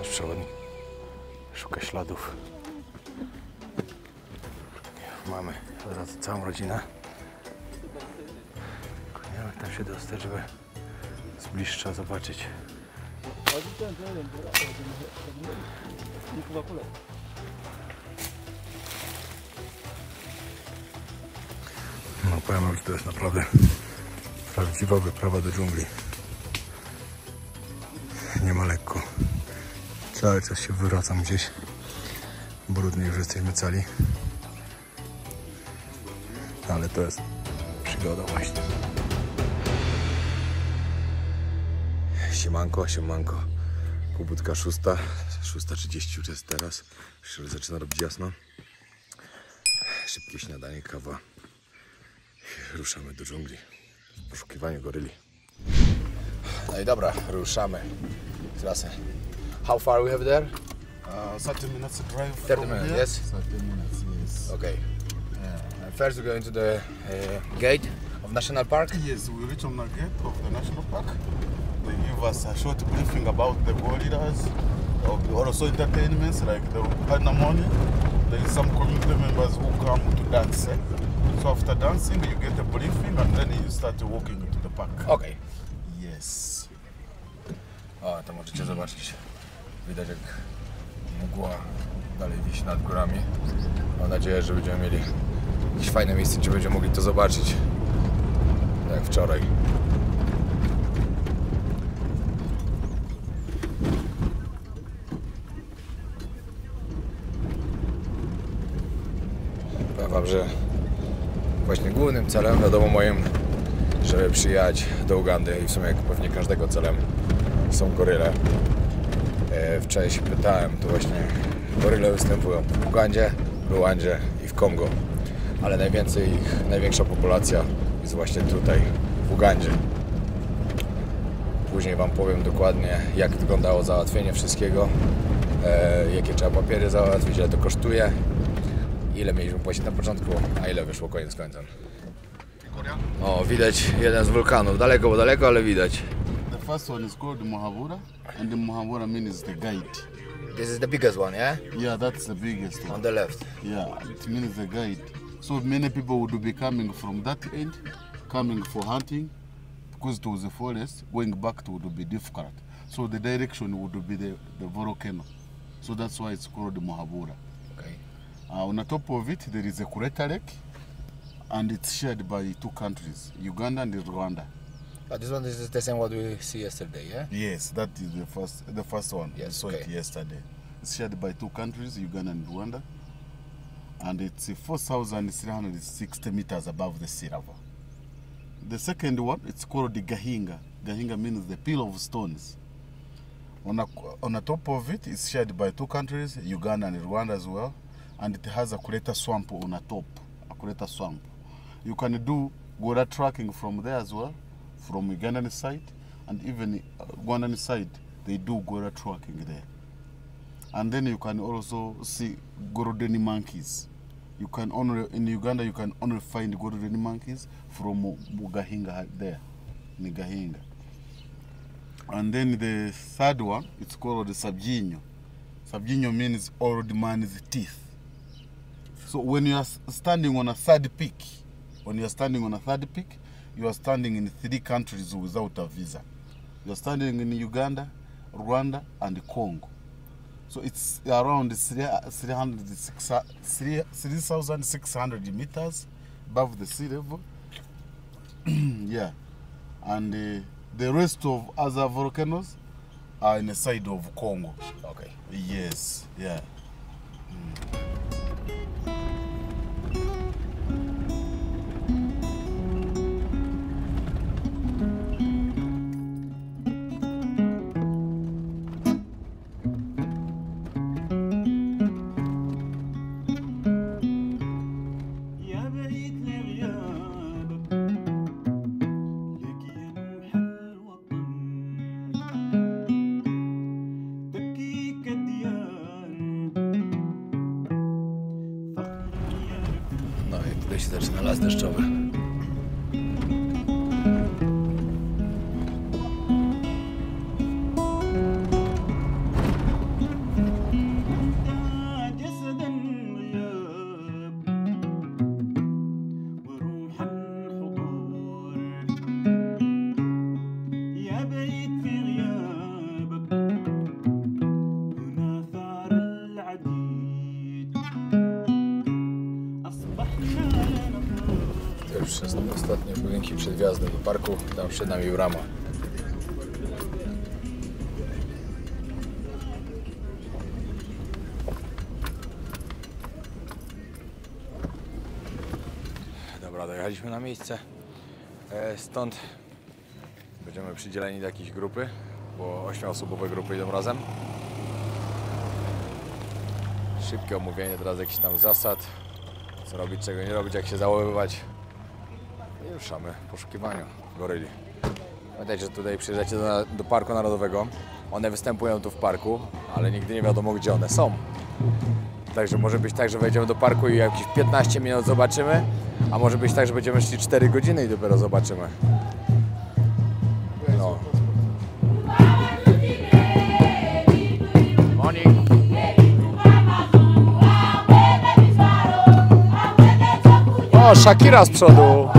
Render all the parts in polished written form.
Przewodnik szuka śladów. Mamy od razu całą rodzinę. Nie wiem, jak tam się dostać, żeby z bliższa zobaczyć. No powiem, że to jest naprawdę prawdziwa wyprawa do dżungli. Nie ma lekko. Cały czas się wywracam gdzieś. Brudny już jesteśmy cali. Ale to jest przygoda właśnie. Siemanko, siemanko. Pobudka 6:30 już jest teraz. Już zaczyna robić jasno. Szybkie śniadanie, kawa. Ruszamy do dżungli w poszukiwaniu goryli. No i dobra, ruszamy. Trasę. How far we have there? 30 minutes drive. 30 minutes, here. yes? 30 minutes, yes. Okay. First we're going to the gate of National Park. Yes, we reach on the gate of the national park. They give us a short briefing about the gorillas, also entertainments like the Panamoni. There is some community members who come to dance. So after dancing, you get a briefing and then you start walking into the park. Okay. Yes. O, to możecie zobaczyć. Widać, jak mgła dalej wisi nad górami. Mam nadzieję, że będziemy mieli jakieś fajne miejsce, gdzie będziemy mogli to zobaczyć. Tak jak wczoraj. Powiem wam, że właśnie głównym celem, wiadomo moim, żeby przyjechać do Ugandy i w sumie jak pewnie każdego celem są goryle. Wczoraj się pytałem, to właśnie goryle występują w Ugandzie, w Rwandzie i w Kongo, ale największa populacja jest właśnie tutaj, w Ugandzie. Później wam powiem dokładnie, jak wyglądało załatwienie wszystkiego, jakie trzeba papiery załatwić, ile to kosztuje, ile mieliśmy płacić na początku, a ile wyszło koniec końcem. O, widać jeden z wulkanów, daleko, bo daleko, ale widać. The first one is called Muhabura, and the Muhabura means the guide. This is the biggest one, yeah? Yeah, that's the biggest one. On the left. Yeah, it means the guide. So many people would be coming from that end, coming for hunting, because it was the forest, going back to would be difficult. So the direction would be the volcano. So that's why it's called Muhabura. Okay. On the top of it, there is a crater lake, and it's shared by two countries, Uganda and Rwanda. But this one is the same what we see yesterday, yeah? Yes, that is the first one. Yes, We saw okay. it yesterday. It's shared by two countries, Uganda and Rwanda, and it's 4,360 meters above the sea level. The second one, it's called the Gahinga. Gahinga means the pile of stones. On the top of it, it's shared by two countries, Uganda and Rwanda as well, and it has a crater swamp on the top, a crater swamp. You can do gorilla tracking from there as well, from Ugandan side, and even Rwandan side, they do gorilla tracking there. And then you can also see golden monkeys. You can only in Uganda you can only find golden monkeys from Gahinga there, in Gahinga. And then the third one, it's called the Sabjinyo. Sabjinyo means old man's teeth. So when you are standing on a third peak, you are standing in 3 countries without a visa. You are standing in Uganda, Rwanda, and Congo. So it's around 3,600 meters above the sea level. Yeah, and the rest of other volcanoes are in the side of Congo. Okay. Yes, yeah. Nagle się zaczyna las deszczowy. To już jest ostatnie budynki przed wjazdem do parku, tam przed nami brama. Dobra, dojechaliśmy na miejsce. Stąd będziemy przydzieleni do jakiejś grupy, bo 8-osobowe grupy idą razem. Szybkie omówienie teraz jakichś tam zasad, co robić, czego nie robić, jak się zachowywać. I ruszamy w poszukiwaniu goryli. Pamiętajcie, że tutaj przyjeżdżacie do Parku Narodowego. One występują tu w parku, ale nigdy nie wiadomo, gdzie one są. Także może być tak, że wejdziemy do parku i jakieś 15 minut zobaczymy, a może być tak, że będziemy szli 4 godziny i dopiero zobaczymy. No. Morning. O, Shakira z przodu.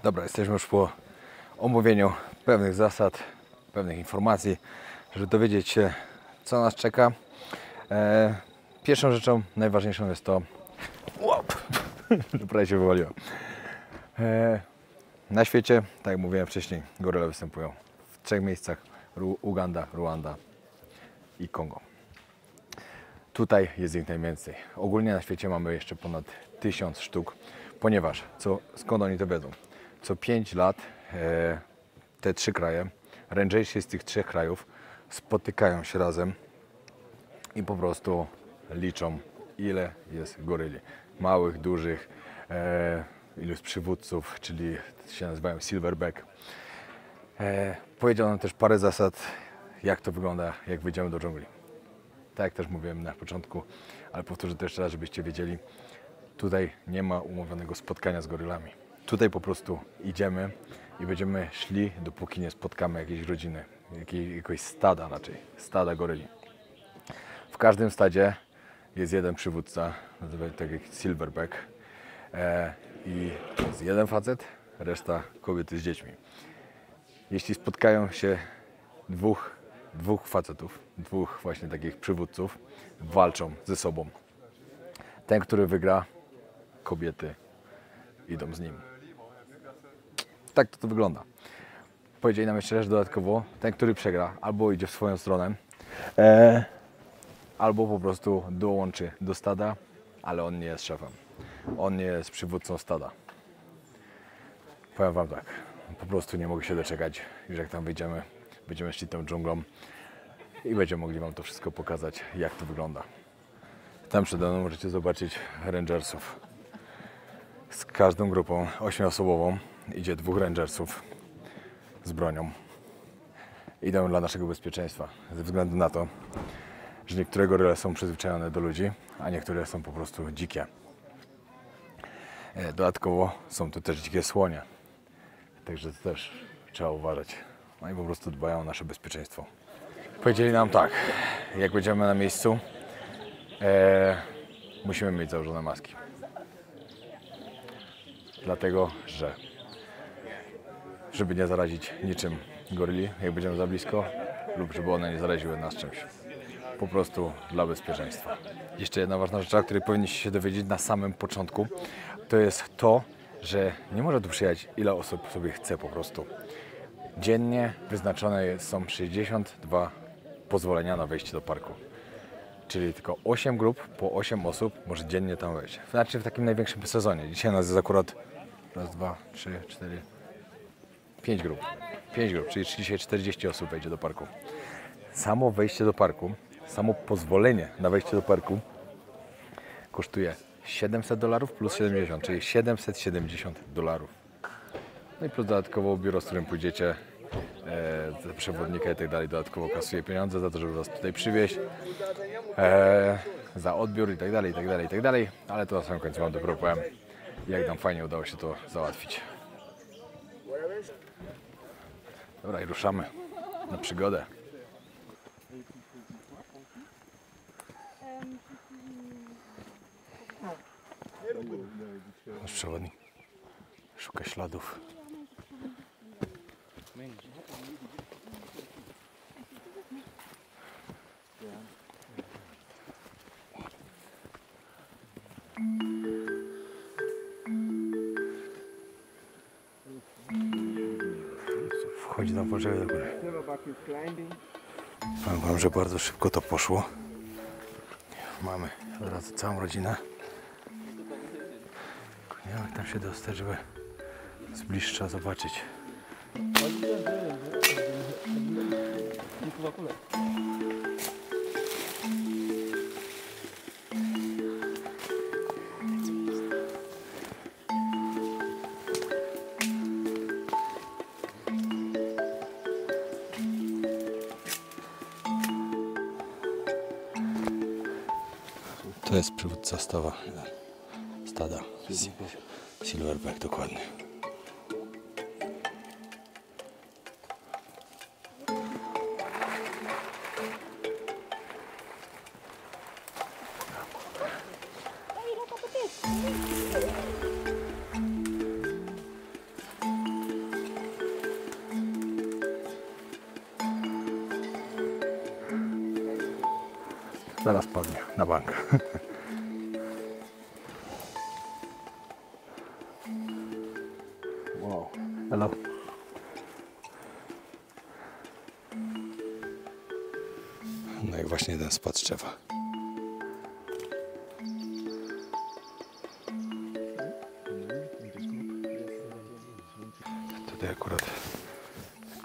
Dobra, jesteśmy już po omówieniu pewnych zasad, pewnych informacji, żeby dowiedzieć się, co nas czeka. Pierwszą rzeczą, najważniejszą jest to... Prawie się wywaliło. Na świecie, tak jak mówiłem wcześniej, goryle występują w 3 miejscach: Uganda, Ruanda i Kongo. Tutaj jest ich najwięcej. Ogólnie na świecie mamy jeszcze ponad 1000 sztuk, ponieważ, skąd oni to wiedzą? Co 5 lat te 3 kraje, rangersi z tych 3 krajów spotykają się razem i po prostu liczą, ile jest goryli. Małych, dużych, ilu jest przywódców, czyli się nazywają silverback. Powiedział nam też parę zasad, jak to wygląda, jak wyjdziemy do dżungli. Tak jak też mówiłem na początku, ale powtórzę to jeszcze raz, żebyście wiedzieli, tutaj nie ma umówionego spotkania z gorylami. Tutaj po prostu idziemy i będziemy szli, dopóki nie spotkamy jakiejś rodziny, jakiegoś stada raczej, stada goryli. W każdym stadzie jest jeden przywódca, nazywa się tak jak silverback, i jest jeden facet, reszta kobiety z dziećmi. Jeśli spotkają się dwóch facetów, dwóch właśnie takich przywódców, walczą ze sobą. Ten, który wygra, kobiety idą z nim. Tak to wygląda. Powiedzieli nam jeszcze rzecz dodatkowo, ten, który przegra, albo idzie w swoją stronę, albo po prostu dołączy do stada, ale on nie jest szefem. On nie jest przywódcą stada. Powiem wam tak, po prostu nie mogę się doczekać, już jak tam wyjdziemy, będziemy szli tą dżunglą i będziemy mogli wam to wszystko pokazać, jak to wygląda. Tam przede mną możecie zobaczyć rangersów. Z każdą grupą 8-osobową idzie 2 rangersów z bronią. Idą dla naszego bezpieczeństwa, ze względu na to, że niektóre goryle są przyzwyczajone do ludzi, a niektóre są po prostu dzikie. Dodatkowo są tu też dzikie słonie, także to też trzeba uważać. Oni po prostu dbają o nasze bezpieczeństwo. Powiedzieli nam tak, jak będziemy na miejscu, musimy mieć założone maski. Dlatego, żeby nie zarazić niczym goryli, jak będziemy za blisko, lub żeby one nie zaraziły nas czymś. po prostu dla bezpieczeństwa. Jeszcze jedna ważna rzecz, o której powinniście się dowiedzieć na samym początku, to jest to, że nie może tu przyjechać ile osób sobie chce po prostu. Dziennie wyznaczone są 62 pozwolenia na wejście do parku. Czyli tylko 8 grup po 8 osób może dziennie tam wejść. Znaczy w takim największym sezonie. Dzisiaj nas jest akurat 1, 2, 3, 4, 5 grup. 5 grup, czyli dzisiaj 40 osób wejdzie do parku. Samo wejście do parku, samo pozwolenie na wejście do parku kosztuje $700 plus 70, czyli $770. No i plus dodatkowo biuro, z którym pójdziecie, za przewodnika i tak dalej, dodatkowo kasuje pieniądze za to, żeby was tutaj przywieźć, za odbiór i tak dalej, i tak dalej, i tak dalej. Ale to na samym końcu wam dopiero powiem, jak nam fajnie udało się to załatwić. Dobra, i ruszamy na przygodę. Nasz przewodnik szuka śladów. Wchodzi na poczekaj do góry. Powiem wam, że bardzo szybko to poszło. Mamy od razu całą rodzinę. Nie wiem, jak tam się dostać, żeby z bliższa zobaczyć. To jest przywódca stada. Silverback, dokładnie. Zaraz padnie na bank. Wow. Hello. No i właśnie jeden spadł z drzewa. Tutaj akurat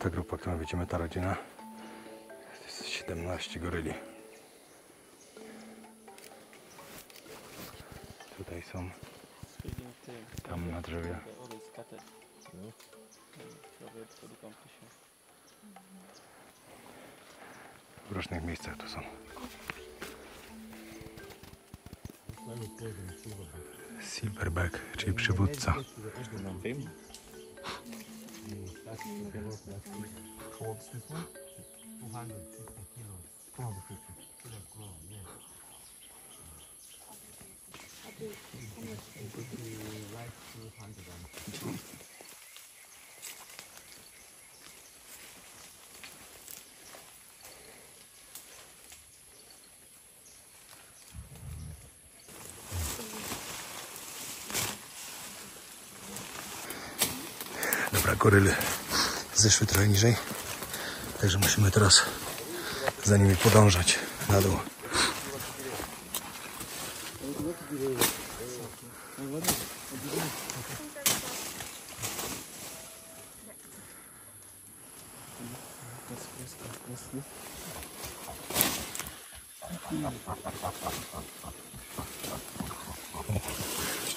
ta grupa, którą widzimy, ta rodzina, to jest 17 goryli. Tutaj są, tam na drzewie. W różnych miejscach tu są. Silverback, czyli przywódca. Dobra, goryle zeszły trochę niżej, także musimy teraz za nimi podążać na dół.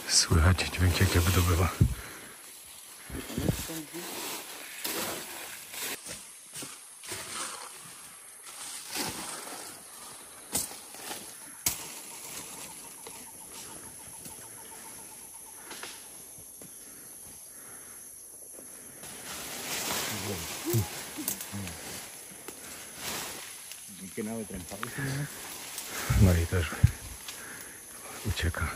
Słychać dźwięk, jak je wydobywa. No i też ucieka.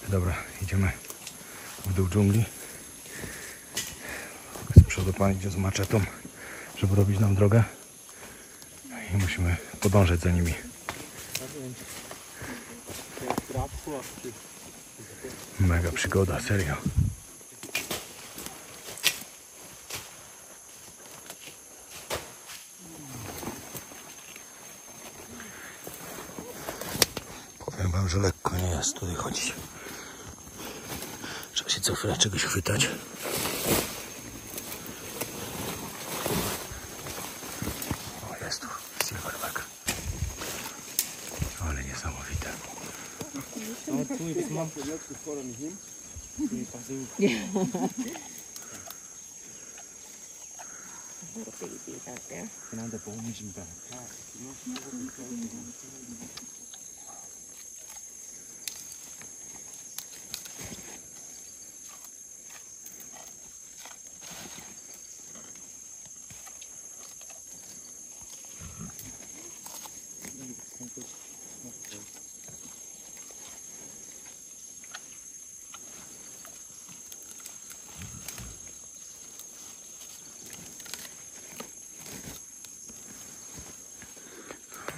Dobra, idziemy w dół dżungli. Z przodu pan idzie z maczetą, żeby robić nam drogę i musimy podążać za nimi. Mega przygoda, serio. Powiem wam, że lekko nie jest tutaj chodzić. Trzeba się co chwilę czegoś chwytać. O, jest tu silverback. Ale niesamowite.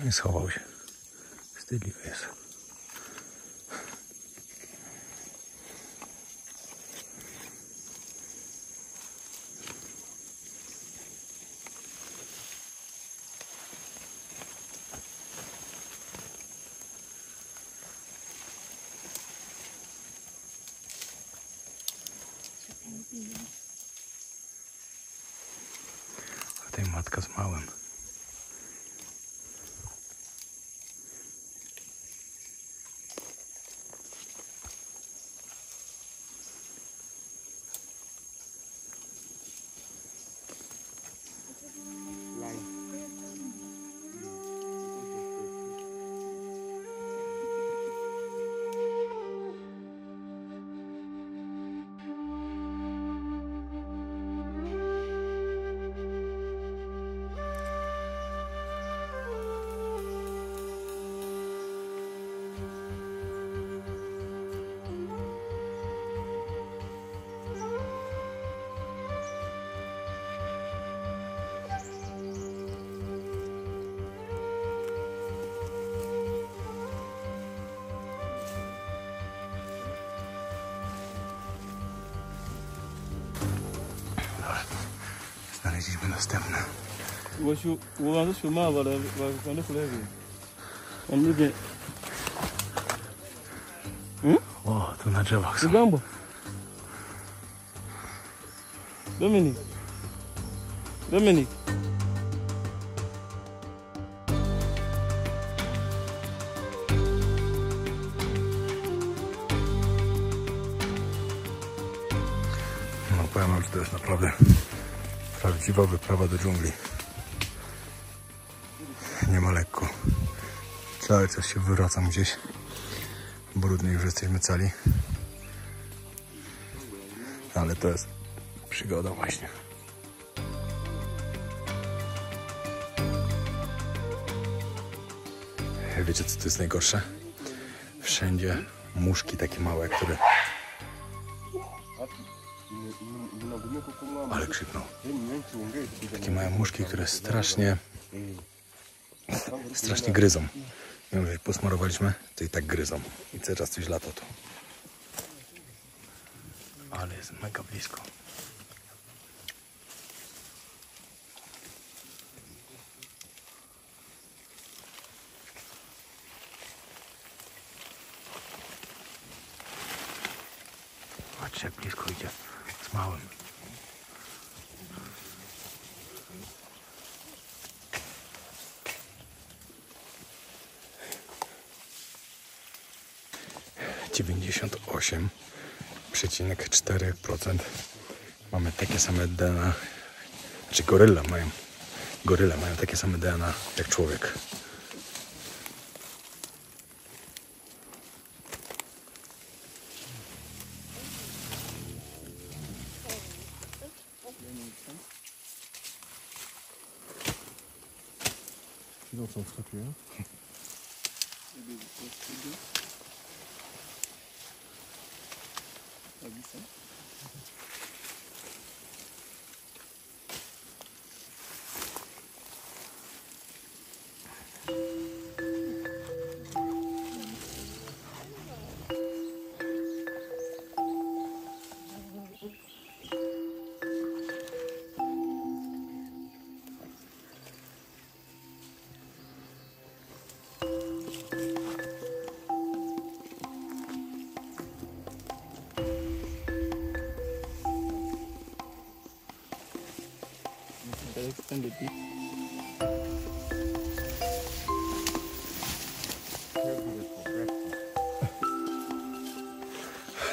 Nie schował się. Wstydliwy jest. A tutaj matka z małym. Znaleźliśmy następne. O, tu na drzewach są. Dominic. Dominic. No powiem wam, że to jest naprawdę prawdziwa wyprawa do dżungli. Nie ma lekko. Cały czas się wywracam gdzieś. Brudny już jesteśmy cali. Ale to jest przygoda właśnie. Wiecie, co to jest najgorsze? Wszędzie muszki takie małe, które... Ale krzyknął. Takie małe muszki, które strasznie gryzą. Mimo, że ich posmarowaliśmy, to i tak gryzą. I cały czas coś lata tu. Ale jest mega blisko. Patrzcie, jak blisko idzie z małym. ,4% mamy takie same DNA, znaczy goryle mają takie same DNA jak człowiek. Better extend it deep.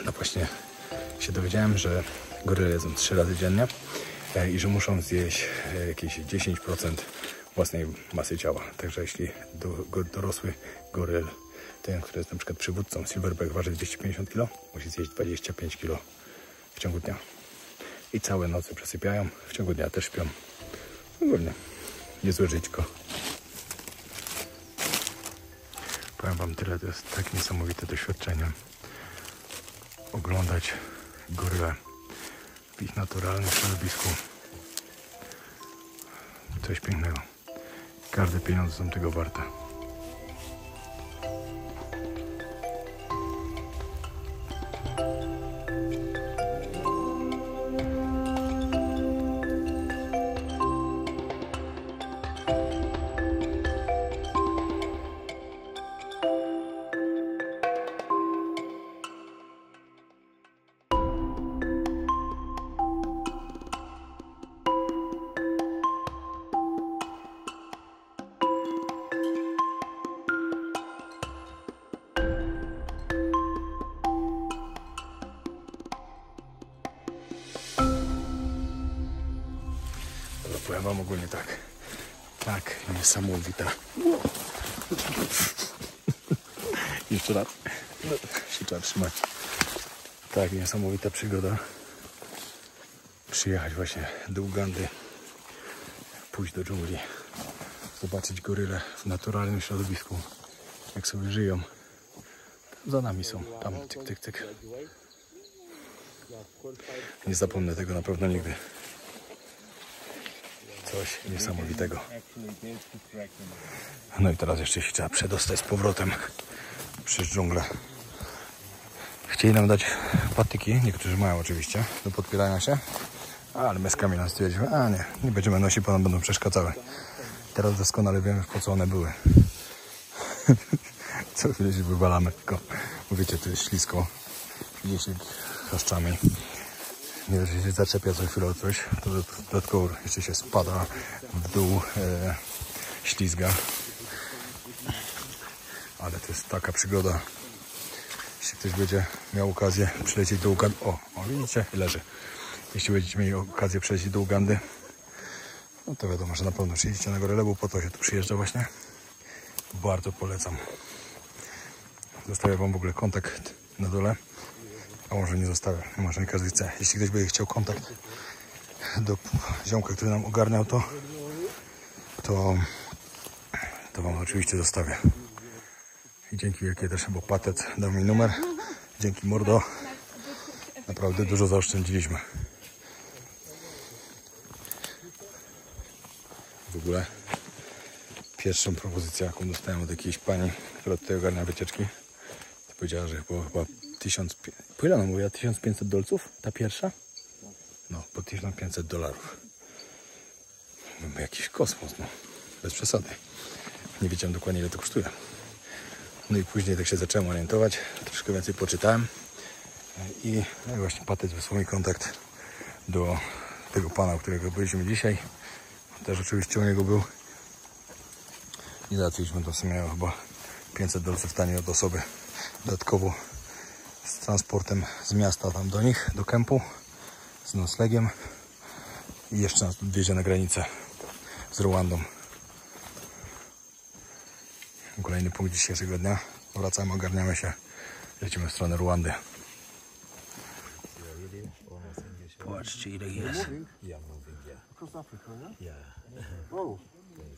No właśnie się dowiedziałem, że goryle jedzą 3 razy dziennie i że muszą zjeść jakieś 10% własnej masy ciała. Także jeśli dorosły goryl, ten, który jest na przykład przywódcą, silverback, waży 250 kg, musi zjeść 25 kg w ciągu dnia. I całe noce przesypiają, w ciągu dnia też śpią. Ogólnie niezłe żyćko. Powiem wam tyle, to jest tak niesamowite doświadczenie oglądać goryle w ich naturalnym środowisku. Coś pięknego. Każde pieniądze są tego warte. Powiem wam ogólnie tak niesamowita. Jeszcze raz. Się trzeba trzymać. Tak niesamowita przygoda. Przyjechać właśnie do Ugandy, pójść do dżungli, zobaczyć goryle w naturalnym środowisku, jak sobie żyją. Za nami są, tam tyk, tyk, tyk. Nie zapomnę tego na pewno nigdy. Coś niesamowitego. No i teraz jeszcze się trzeba przedostać z powrotem przez dżunglę. Chcieli nam dać patyki, niektórzy mają oczywiście, do podpierania się, ale my z Kamilem stwierdziliśmy, nie będziemy nosić, bo nam będą przeszkadzały. Teraz doskonale wiemy, po co one były. Co chwilę się wywalamy, tylko wiecie, to jest ślisko. Widzicie, chaszczami. Nie dość, że się zaczepia co chwilę o coś, to dodatkowo jeszcze się spada w dół, ślizga. Ale to jest taka przygoda. Jeśli ktoś będzie miał okazję przylecieć do Ugandy, o widzicie, leży. Jeśli będziecie mieli okazję przylecieć do Ugandy, no to wiadomo, że na pewno przyjedziecie na goryle, bo po to się tu przyjeżdża właśnie. Bardzo polecam. Zostawię wam w ogóle kontakt na dole. A może nie zostawię, może nie każdy chce. Jeśli ktoś by chciał kontakt do ziomka, który nam ogarniał to wam oczywiście zostawię. I dzięki wielkie też, bo Patec dał mi numer. Dzięki mordo. Naprawdę dużo zaoszczędziliśmy. W ogóle pierwszą propozycję, jaką dostałem od jakiejś pani, która tutaj ogarnia wycieczki, to powiedziała, że chyba 1500, po ile ona mówiła? $1500? Ta pierwsza? No, po $1500. Jakiś kosmos, no. Bez przesady. Nie wiedziałem dokładnie, ile to kosztuje. No i później tak się zacząłem orientować. Troszkę więcej poczytałem. I właśnie Patec wysłał mi kontakt do tego pana, u którego byliśmy dzisiaj. Też oczywiście u niego był. I załatwiliśmy to w sumie chyba $500 taniej od osoby. Dodatkowo z transportem z miasta tam do nich, do kempu, z noclegiem i jeszcze nas odwiezie na granicę z Rwandą. Kolejny punkt dzisiejszego dnia. Wracamy, ogarniamy się, lecimy w stronę Rwandy. Patrzcie, ile jest. Across Africa, yeah? Yeah. Oh.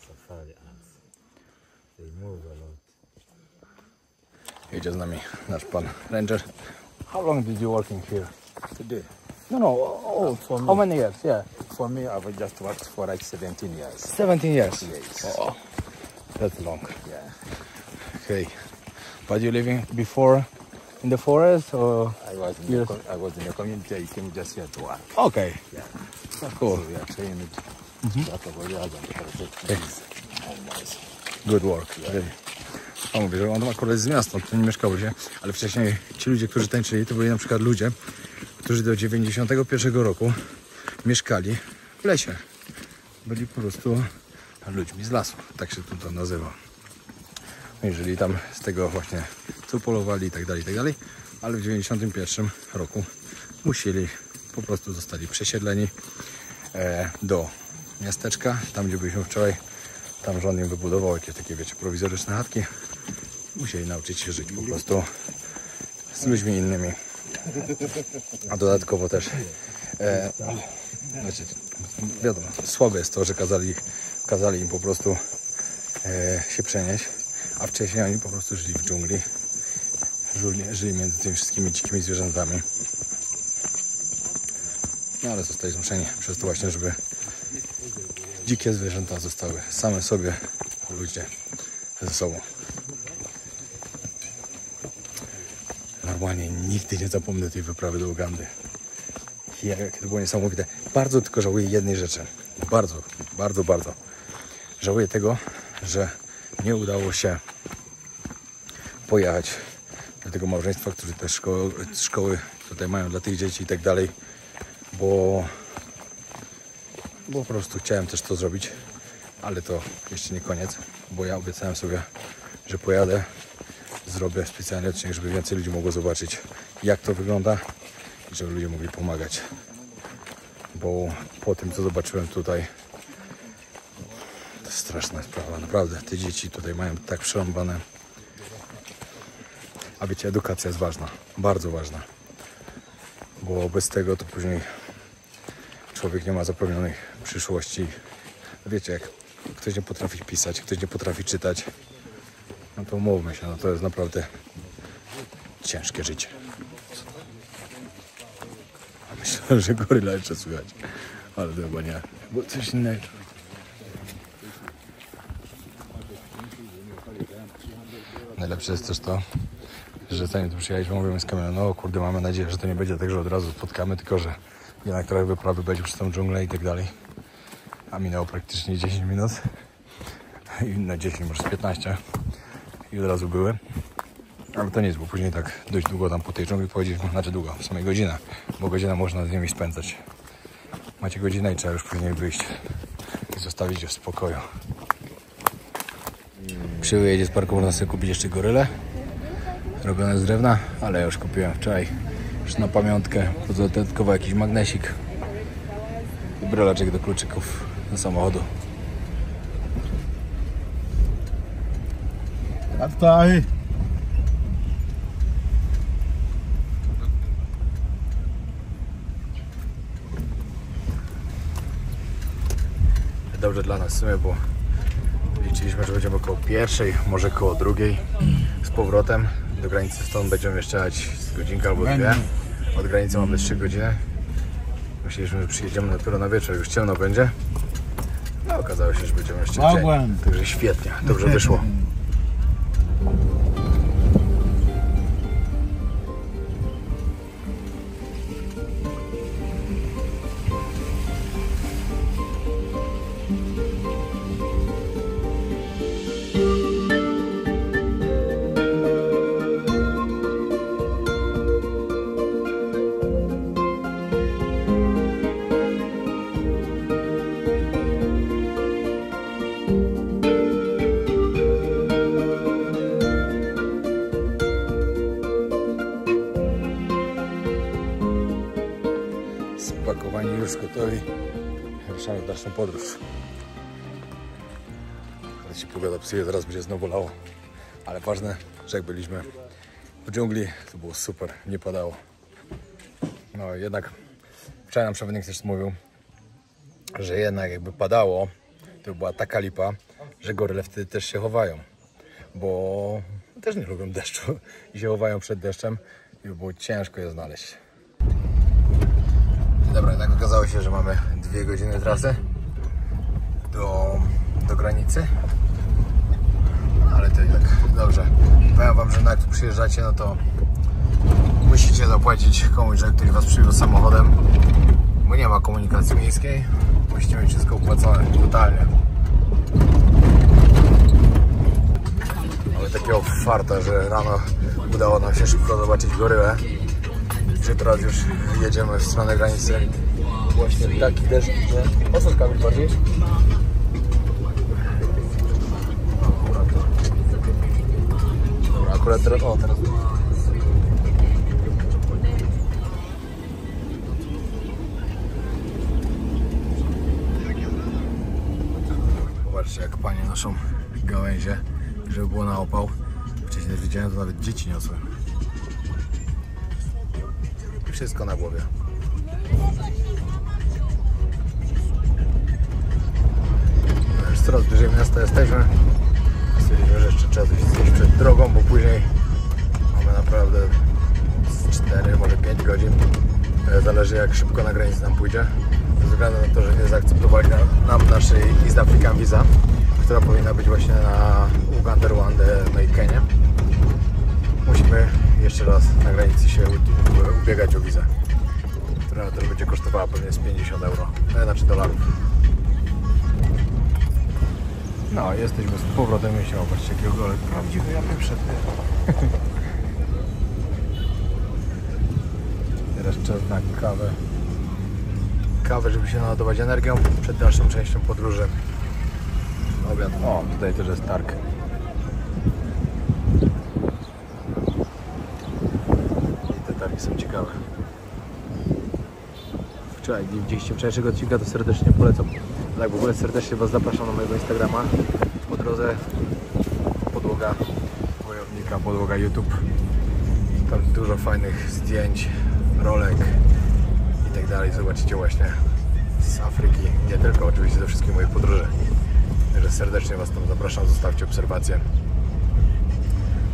Safari ants. They move a lot. Jedzie z nami nasz pan Ranger. How long did you working here? Today, For how many years? Yeah. for me, I've just worked for like 17 years. 17 years. Yes. Oh, that's long. Yeah. Okay. But you living before in the forest or? I was in Yes. I was in the community. I came just here to work. Okay. Yeah. Cool. So we are trained. That of areas and to protect Okay. these animals. Good work. Really. On mówi, że on akurat z miasta, tu nie mieszkał się, ale wcześniej ci ludzie, którzy tańczyli, to byli na przykład ludzie, którzy do 91 roku mieszkali w lesie. byli po prostu ludźmi z lasu. Tak się to nazywa. Jeżeli tam z tego właśnie co polowali i tak dalej, ale w 91 roku musieli, po prostu zostali przesiedleni do miasteczka, tam gdzie byliśmy wczoraj. Tam rząd im wybudował jakieś takie, wiecie, prowizoryczne chatki. Musieli nauczyć się żyć po prostu z ludźmi innymi. A dodatkowo też znaczy, wiadomo, słabe jest to, że kazali im po prostu się przenieść, a wcześniej oni po prostu żyli w dżungli, żyli między tymi wszystkimi dzikimi zwierzętami. No ale zostali zmuszeni przez to właśnie, żeby dzikie zwierzęta zostały same sobie, ludzie ze sobą. Normalnie nigdy nie zapomnę tej wyprawy do Ugandy. Jakie to było niesamowite. Bardzo tylko żałuję jednej rzeczy. Bardzo. Żałuję tego, że nie udało się pojechać do tego małżeństwa, którzy te szkoły tutaj mają dla tych dzieci i tak dalej, bo po prostu chciałem też to zrobić, ale to jeszcze nie koniec, bo ja obiecałem sobie, że pojadę, zrobię specjalny odcinek, żeby więcej ludzi mogło zobaczyć, jak to wygląda i żeby ludzie mogli pomagać, bo po tym, co zobaczyłem tutaj, to jest straszna sprawa, naprawdę. Te dzieci tutaj mają tak przerąbane, a wiecie, edukacja jest ważna, bardzo ważna, bo bez tego to później człowiek nie ma zapewnionej przyszłości. Wiecie, jak ktoś nie potrafi pisać, ktoś nie potrafi czytać, no to umówmy się, no to jest naprawdę ciężkie życie. Myślę, że goryla jeszcze słychać, ale to chyba nie, bo coś innego. Najlepsze jest też to, że zanim tu przyjechaliśmy, mówimy z kamerą, no kurde, mamy nadzieję, że to nie będzie tak, że od razu spotkamy, tylko że jednak trochę wyprawy będzie przez tą dżunglę i tak dalej. A minęło praktycznie 10 minut. I na 10, może z 15. I od razu były. Ale to nic, bo później tak dość długo tam po tej dżungli pochodziliśmy, znaczy długo, w sumie godzinę, bo godzinę można z nimi spędzać. Macie godzinę i trzeba już później wyjść i zostawić je w spokoju. Krzywy jedzie z parku, można sobie kupić jeszcze goryle robione z drewna, ale ja już kupiłem wczoraj już na pamiątkę, dodatkowo jakiś magnesik i brelaczek do kluczyków do samochodu. Dobrze dla nas w sumie, bo liczyliśmy, że będziemy około pierwszej, może koło drugiej z powrotem. Do granicy stąd będziemy jeszcze jechać z godzinkę albo dwie. Od granicy mamy 3 godziny. Myśleliśmy, że przyjedziemy dopiero na wieczór, już ciemno będzie. No okazało się, że będziemy jeszcze w dzień. Także świetnie, dobrze wyszło. Spakowani już gotowi. Ruszamy w naszą podróż. Ale się pogoda psuje, zaraz będzie znowu lało. Ale ważne, że jak byliśmy w dżungli, to było super, nie padało. No jednak wczoraj nam przewodnik też mówił, że jednak jakby padało, to była taka lipa, że goryle wtedy też się chowają. Bo też nie lubią deszczu i się chowają przed deszczem i było ciężko je znaleźć. Dobra, jednak okazało się, że mamy 2 godziny trasy do granicy, ale to i tak dobrze. Powiem wam, że jak tu przyjeżdżacie, no to musicie zapłacić komuś, że ktoś was przywiózł samochodem, bo nie ma komunikacji miejskiej. Musicie mieć wszystko opłacone, totalnie. Mamy takiego farta, że rano udało nam się szybko zobaczyć gorylę, że teraz już jedziemy w stronę granicy. właśnie taki deszcz, że... Odsuń Kamil bardziej. Dobra, akurat teraz... O, teraz... Zobaczcie, jak panie noszą gałęzie, żeby było na opał. Wcześniej też widziałem, to nawet dzieci niosły. I wszystko na głowie. No już coraz bliżej miasta jesteśmy. Stwierdziliśmy, że jeszcze trzeba coś zjeść przed drogą, bo później mamy naprawdę 4, może 5 godzin. Zależy, jak szybko na granicy nam pójdzie. Ze względu na to, że nie zaakceptowali nam naszej East African Visa, która powinna być właśnie na Ugandę, Rwandę, no i Kenię. Musimy jeszcze raz na granicy się ubiegać o wizę, która też będzie kosztowała pewnie z 50 euro, znaczy dolarów. No, jesteśmy z powrotem w mieście. Zobaczcie, jakiego golek prawdziwy, ja bym wszedł. Teraz czas na kawę. Kawę, żeby się naładować energią przed dalszą częścią podróży. Obiad. O, tutaj też jest targ. I te targi są ciekawe. Wczoraj, nie widzieliście wczorajszego odcinka, to serdecznie polecam. Tak, w ogóle serdecznie Was zapraszam na mojego Instagrama. Po drodze podłoga wojownika, podłoga YouTube. Tam dużo fajnych zdjęć, rolek i tak dalej. Zobaczycie właśnie z Afryki, nie tylko, oczywiście ze wszystkich moich podróży. Także serdecznie Was tam zapraszam, zostawcie obserwację.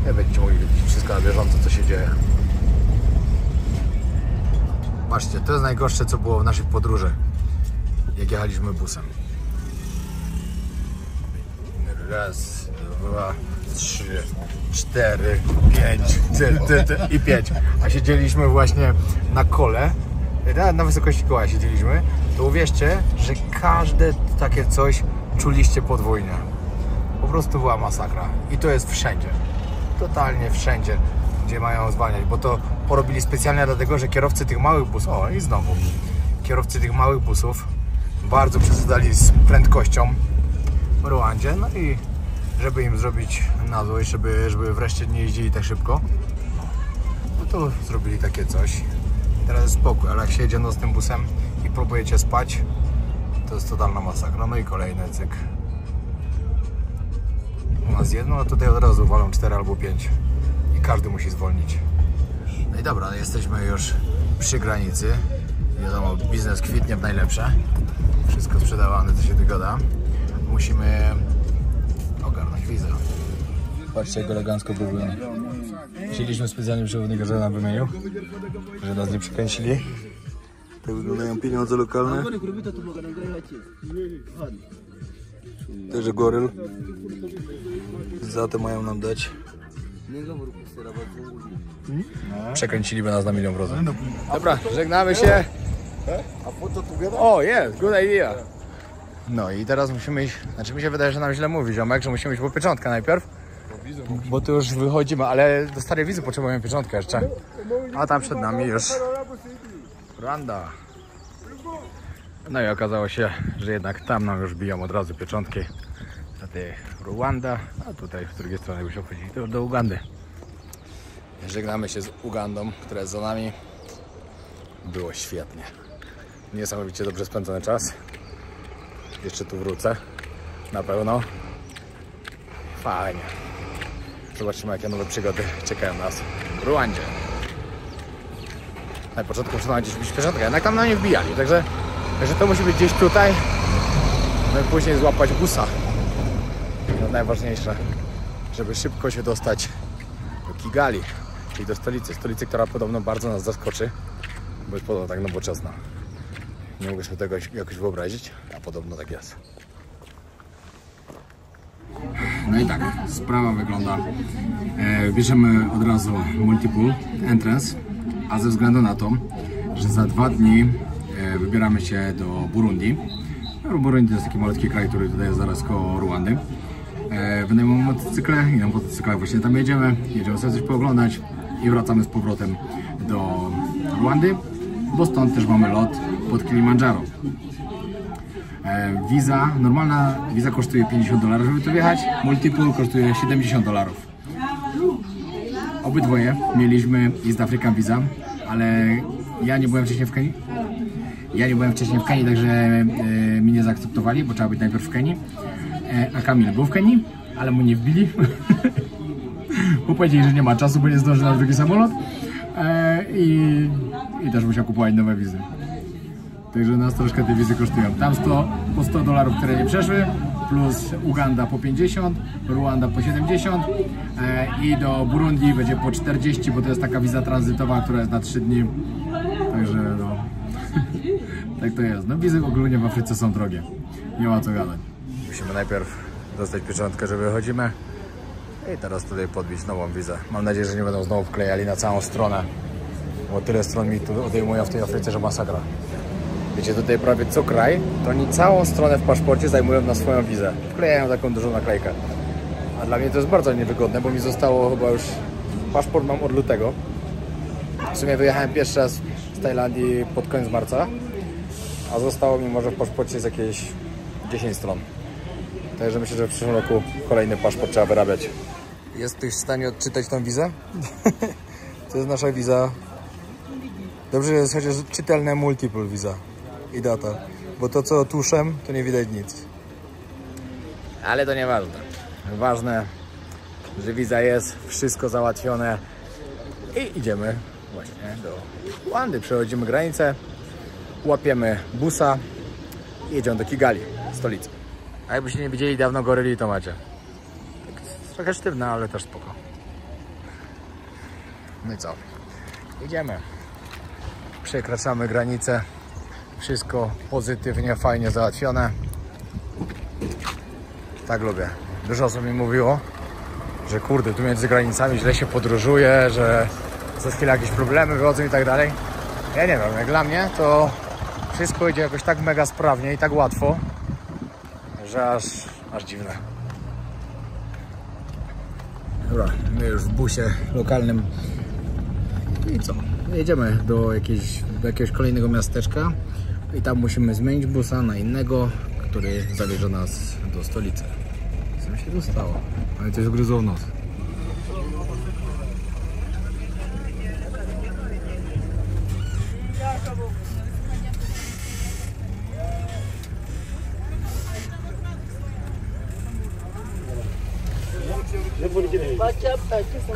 Ja będziecie mogli widzieć wszystko na bieżąco, co się dzieje. Patrzcie, to jest najgorsze, co było w naszej podróży, jak jechaliśmy busem. Raz, 2, 3, 4, 5 i 5. A siedzieliśmy właśnie na kole, na wysokości koła siedzieliśmy. To uwierzcie, że każde takie coś czuliście podwójnie. Po prostu była masakra. I to jest wszędzie. Totalnie wszędzie, gdzie mają zwalniać. Bo to porobili specjalnie dlatego, że kierowcy tych małych busów... O, i znowu. Kierowcy tych małych busów bardzo przesadzali z prędkością w Rwandzie. No i żeby im zrobić na złość, żeby wreszcie nie jeździli tak szybko, no to zrobili takie coś. Teraz jest spokój, ale jak się jedzie nocnym busem i próbujecie spać, to jest totalna masakra. No i kolejny cyk. U nas jedno, a tutaj od razu walą 4 albo 5 i każdy musi zwolnić. No i dobra, jesteśmy już przy granicy. Wiadomo, biznes kwitnie w najlepsze. Wszystko sprzedawane, co się tylko da. Musimy ogarnąć wizę. Patrzcie, jak elegancko próbują. Chcieliśmy specjalnie przewodnika, żeby nam wymienił, że nas nie przykręcili. Tak wyglądają pieniądze lokalne. Także goryl. Za to mają nam dać. Przekręciliby nas na 1 000 000 złotych. Dobra, żegnamy się. O, jest, good idea. No i teraz musimy iść, znaczy mi się wydaje, że nam źle mówi ziomek, że musimy iść po pieczątkę najpierw. Bo tu już wychodzimy, ale do starej wizy potrzebujemy pieczątkę jeszcze. A tam przed nami już Rwanda. No i okazało się, że jednak tam nam już biją od razu pieczątki. Wtedy Rwanda, a tutaj z drugiej strony musimy chodzić do Ugandy. Żegnamy się z Ugandą, która jest za nami. Było świetnie. Niesamowicie dobrze spędzony czas. Jeszcze tu wrócę. Na pewno. Fajnie. Zobaczymy, jakie nowe przygody czekają nas w Rwandzie. Na początku muszę gdzieś być pieczątkę, jednak tam na nie wbijali, także to musi być gdzieś tutaj. No i później złapać busa. To najważniejsze, żeby szybko się dostać do Kigali, czyli do stolicy, która podobno bardzo nas zaskoczy, bo jest podobno tak nowoczesna. Nie mogę sobie tego jakoś wyobrazić, a podobno tak jest. No i tak, sprawa wygląda. Bierzemy od razu multiple entrance, a ze względu na to, że za 2 dni wybieramy się do Burundi. Burundi to jest taki malutki kraj, który tutaj jest zaraz koło Rwandy. Wynajmujemy motocykle i na motocyklach właśnie tam jedziemy sobie coś pooglądać i wracamy z powrotem do Rwandy, bo stąd też mamy lot pod Kilimandżaro. Wiza, normalna wiza kosztuje $50, żeby tu wjechać, multiple kosztuje $70. Obydwoje mieliśmy East African Visa, ale ja nie byłem wcześniej w Kenii. Także mi nie zaakceptowali, bo trzeba być najpierw w Kenii. A Kamil był w Kenii, ale mu nie wbili. Bo powiedzieli, że nie ma czasu, bo nie zdąży na drugi samolot. I też musiał kupować nowe wizy. Także nas troszkę te wizy kosztują. Tam po $100, które nie przeszły, plus Uganda po 50, Ruanda po 70 i do Burundi będzie po 40, bo to jest taka wiza tranzytowa, która jest na 3 dni. Także no, tak to jest. No wizy ogólnie w Afryce są drogie. Nie ma co gadać. Musimy najpierw dostać pieczątkę, że wychodzimy. I teraz tutaj podbić nową wizę. Mam nadzieję, że nie będą znowu wklejali na całą stronę, bo tyle stron mi tu odejmują w tej Afryce, że masakra. Wiecie, tutaj prawie co kraj, to oni całą stronę w paszporcie zajmują na swoją wizę. Wklejają taką dużą naklejkę. A dla mnie to jest bardzo niewygodne, bo mi zostało chyba już... Paszport mam od lutego. W sumie wyjechałem pierwszy raz z Tajlandii pod koniec marca, a zostało mi może w paszporcie z jakieś 10 stron. Także myślę, że w przyszłym roku kolejny paszport trzeba wyrabiać. Jest ktoś w stanie odczytać tą wizę? To jest nasza wiza. Dobrze, że jest chociaż czytelne multiple visa i data, bo to co tuszem, to nie widać nic. Ale to nieważne. Ważne, że wiza jest, wszystko załatwione i idziemy właśnie do Rwandy. Przechodzimy granicę, łapiemy busa i jedziemy do Kigali, stolicy. A jakbyście nie widzieli dawno goryli, to macie. Tak, trochę sztywne, ale też spoko. No i co? Idziemy. Przekraczamy granicę. Wszystko pozytywnie, fajnie załatwione. Tak lubię. Dużo osób mi mówiło, że kurde, tu między granicami źle się podróżuje, że za chwilę jakieś problemy wychodzą i tak dalej. Ja nie wiem, jak dla mnie to wszystko idzie jakoś tak mega sprawnie i tak łatwo, że aż dziwne. Dobra, my już w busie lokalnym. I co? Jedziemy do jakiegoś kolejnego miasteczka i tam musimy zmienić busa na innego, który zabierze nas do stolicy. Co mi się tu stało? Ale coś gryzło w nos.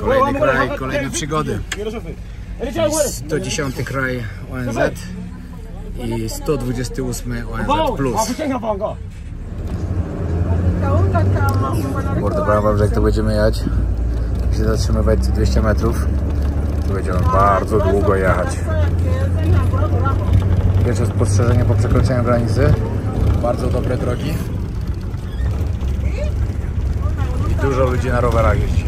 Kolejny kraj, kolejne przygody. 110 kraj ONZ i 128 ONZ plus. Mordy, powiem wam, że jak to będziemy jechać, jak się zatrzymywać co 200 metrów, to będziemy bardzo długo jechać. Pierwsze spostrzeżenie po przekroczeniu granicy. Bardzo dobre drogi. I dużo ludzi na rowerach jeździ.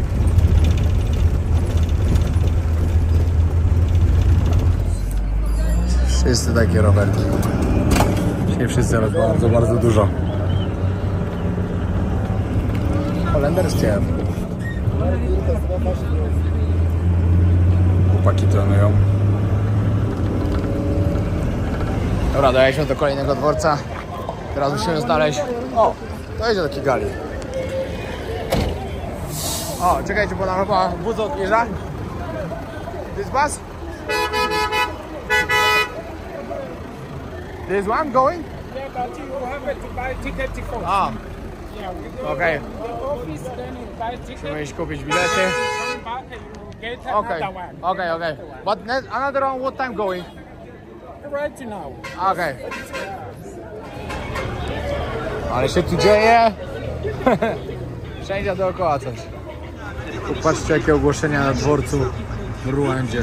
Wszyscy takie rowerki. Dzisiaj wszyscy robią bardzo dużo. Holenderskie. Chłopaki trenują. Dobra, dojechaliśmy do kolejnego dworca. Teraz musimy znaleźć... O! To idzie do Kigali. O, czekajcie, bo nam chyba wóz odjeżdża. This bus? This one going? Yeah, but you have to buy ticket first. Ah, Yeah, we go okay. to the office, then you buy ticket. Musimy iść kupić bilety. Come back and you get Okay, another one. okay. But another one, what time going? Right now. Okay. Ale się tu dzieje. Wszędzie dookoła coś. Popatrzcie, jakie ogłoszenia na dworcu w Ruandzie.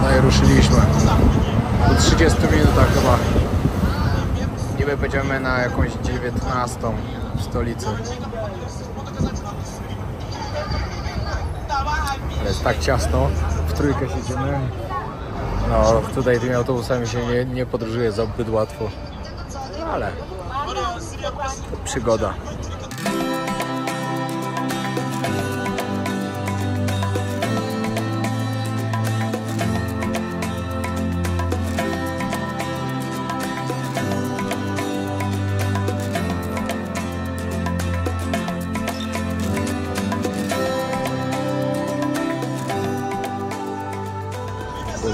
No i ruszyliśmy. Po 30 minutach chyba. Niby będziemy na jakąś 19 w stolicy. Ale jest tak ciasno. W trójkę siedzimy. No, tutaj tymi autobusami się nie podróżuje zbyt łatwo, ale przygoda.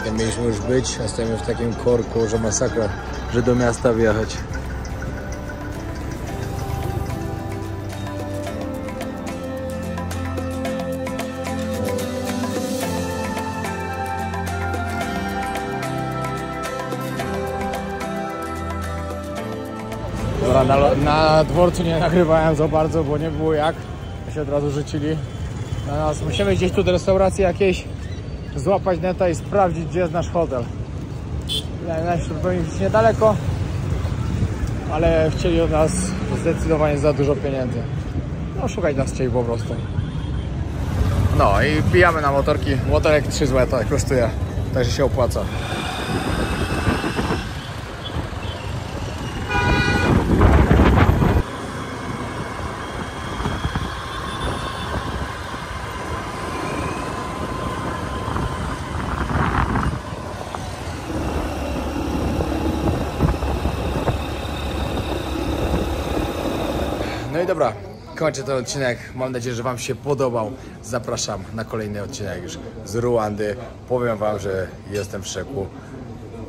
Tam mieliśmy już być, a stoimy w takim korku, że masakra, że do miasta wjechać. Dobra, na dworcu nie nagrywałem za bardzo, bo nie było jak. Się od razu rzucili na nas. Musimy gdzieś tu do restauracji jakiejś złapać neta i sprawdzić, gdzie jest nasz hotel. To powinno być niedaleko, ale chcieli od nas zdecydowanie za dużo pieniędzy. No, szukać nas chcieli po prostu. No i pijamy na motorki. Motorek 3 zł kosztuje, także się opłaca. No i dobra, kończę ten odcinek. Mam nadzieję, że Wam się podobał. Zapraszam na kolejny odcinek już z Ruandy. Powiem Wam, że jestem w szoku,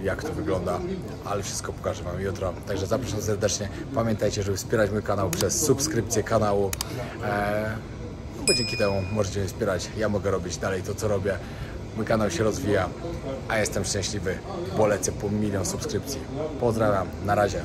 jak to wygląda, ale wszystko pokażę Wam jutro. Także zapraszam serdecznie. Pamiętajcie, żeby wspierać mój kanał przez subskrypcję kanału. Bo dzięki temu możecie mnie wspierać. Ja mogę robić dalej to, co robię. Mój kanał się rozwija, a jestem szczęśliwy, bo lecę po 1 000 000 subskrypcji. Pozdrawiam, na razie.